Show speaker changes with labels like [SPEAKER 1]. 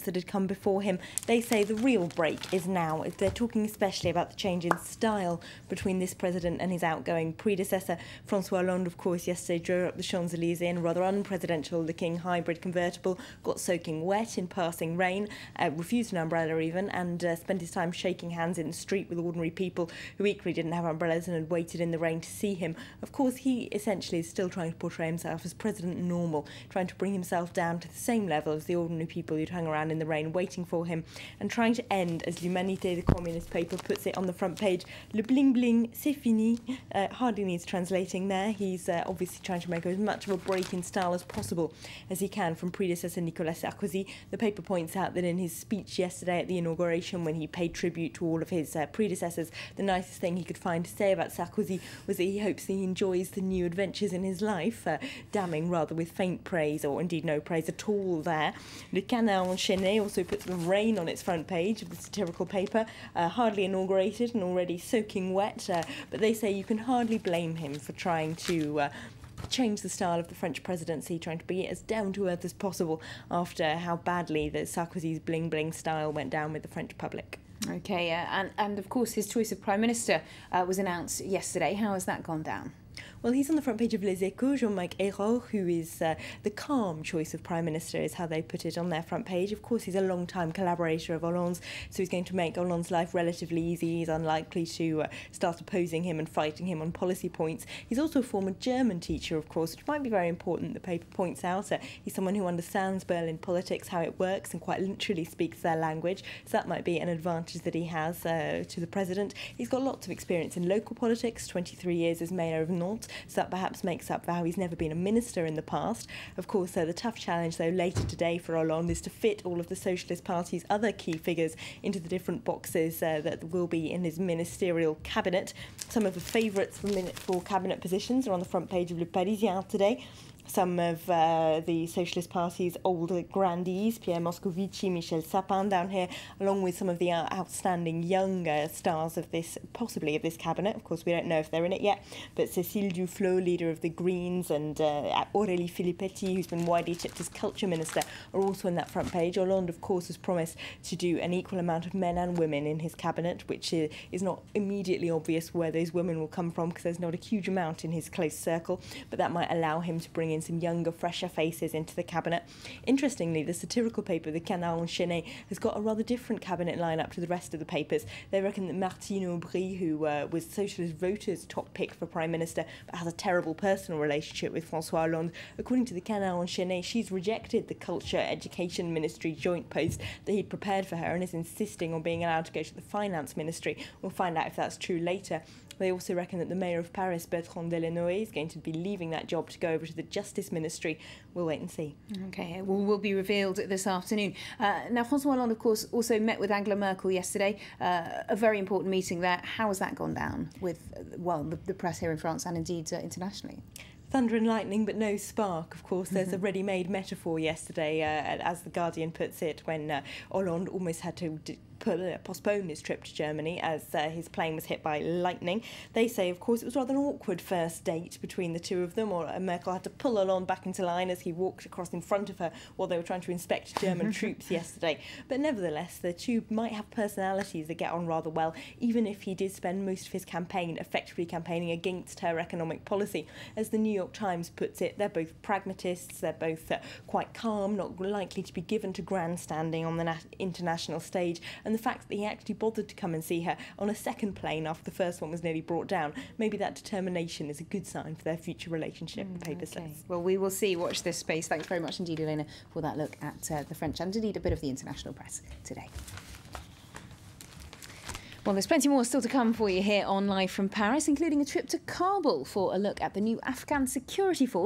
[SPEAKER 1] that had come before him. They say the real break is now. They're talking especially about the change in style between this president and his outgoing predecessor. François Hollande, of course, yesterday drove up the Champs-Élysées in a rather unpresidential-looking hybrid convertible, got soaking wet in passing rain, refused an umbrella even, and spent his time shaking hands in the street with ordinary people who equally didn't have umbrellas and had waited in the rain to see him. Of course, he essentially is still trying to portray himself as President Normal, trying to bring himself down to the same level as the ordinary people who'd hung around in the rain waiting for him, and trying to end, as L'Humanité, the communist paper, puts it on the front page, le bling bling, c'est fini. Hardly needs translating there. He's obviously trying to make as much of a break in style as possible as he can from predecessor Nicolas Sarkozy. The paper points out that in his speech yesterday at the inauguration, when he paid tribute to all of his predecessors, the nicest thing he could find to say about Sarkozy was that he hopes that he enjoys the new adventures in his life, damning rather with faint praise, or indeed no praise at all there. Le Canard enchaîné also puts the rain on its front page of the satirical paper, hardly inaugurated and already soaking wet, but they say you can hardly blame him for trying to change the style of the French presidency, trying to be as down-to-earth as possible after how badly the Sarkozy's bling-bling style went down with the French public.
[SPEAKER 2] OK, and of course his choice of Prime Minister was announced yesterday. How has that gone down?
[SPEAKER 1] Well, he's on the front page of Les Echos. Jean-Marc Ayrault, who is the calm choice of Prime Minister, is how they put it on their front page. Of course, he's a long-time collaborator of Hollande's, so he's going to make Hollande's life relatively easy. He's unlikely to start opposing him and fighting him on policy points. He's also a former German teacher, of course, which might be very important, the paper points out. He's someone who understands Berlin politics, how it works, and quite literally speaks their language, so that might be an advantage that he has to the president. He's got lots of experience in local politics, 23 years as mayor of Nantes, so that perhaps makes up for how he's never been a minister in the past. Of course, the tough challenge, though, later today for Hollande is to fit all of the Socialist Party's other key figures into the different boxes that will be in his ministerial cabinet. Some of the favourites for cabinet positions are on the front page of Le Parisien today. Some of the Socialist Party's older grandees, Pierre Moscovici, Michel Sapin down here, along with some of the outstanding younger stars of this, possibly of this cabinet. Of course, we don't know if they're in it yet, but Cécile Duflot, leader of the Greens, and Aurélie Filippetti, who's been widely tipped as culture minister, are also in that front page. Hollande, of course, has promised to do an equal amount of men and women in his cabinet, which is not immediately obvious where those women will come from, because there's not a huge amount in his close circle, but that might allow him to bring in some younger, fresher faces into the cabinet. Interestingly, the satirical paper, the Canard enchaîné, has got a rather different cabinet lineup to the rest of the papers. They reckon that Martine Aubry, who was Socialist voters' top pick for Prime Minister, but has a terrible personal relationship with François Hollande, according to the Canard enchaîné, she's rejected the Culture Education Ministry joint post that he'd prepared for her and is insisting on being allowed to go to the Finance Ministry. We'll find out if that's true later. They also reckon that the Mayor of Paris, Bertrand Delanoë, is going to be leaving that job to go over to the Justice Ministry. We'll wait and see. OK,
[SPEAKER 2] will be revealed this afternoon. Now, François Hollande, of course, also met with Angela Merkel yesterday. A very important meeting there. How has that gone down with, well, the press here in France and indeed internationally?
[SPEAKER 1] Thunder and lightning, but no spark. Of course, there's a ready-made metaphor yesterday, as The Guardian puts it, when Hollande almost had to postpone his trip to Germany as his plane was hit by lightning. They say, of course, it was rather an awkward first date between the two of them, or Merkel had to pull Hollande back into line as he walked across in front of her while they were trying to inspect German troops yesterday. But nevertheless, the two might have personalities that get on rather well, even if he did spend most of his campaign effectively campaigning against her economic policy. As the New York Times puts it, they're both pragmatists, they're both quite calm, not likely to be given to grandstanding on the international stage, and the fact that he actually bothered to come and see her on a second plane after the first one was nearly brought down, maybe that determination is a good sign for their future relationship, the paper says.
[SPEAKER 2] Well, we will see. Watch this space. Thanks very much indeed, Elena, for that look at the French and indeed a bit of the international press today. Well, there's plenty more still to come for you here on Live from Paris, including a trip to Kabul for a look at the new Afghan security force.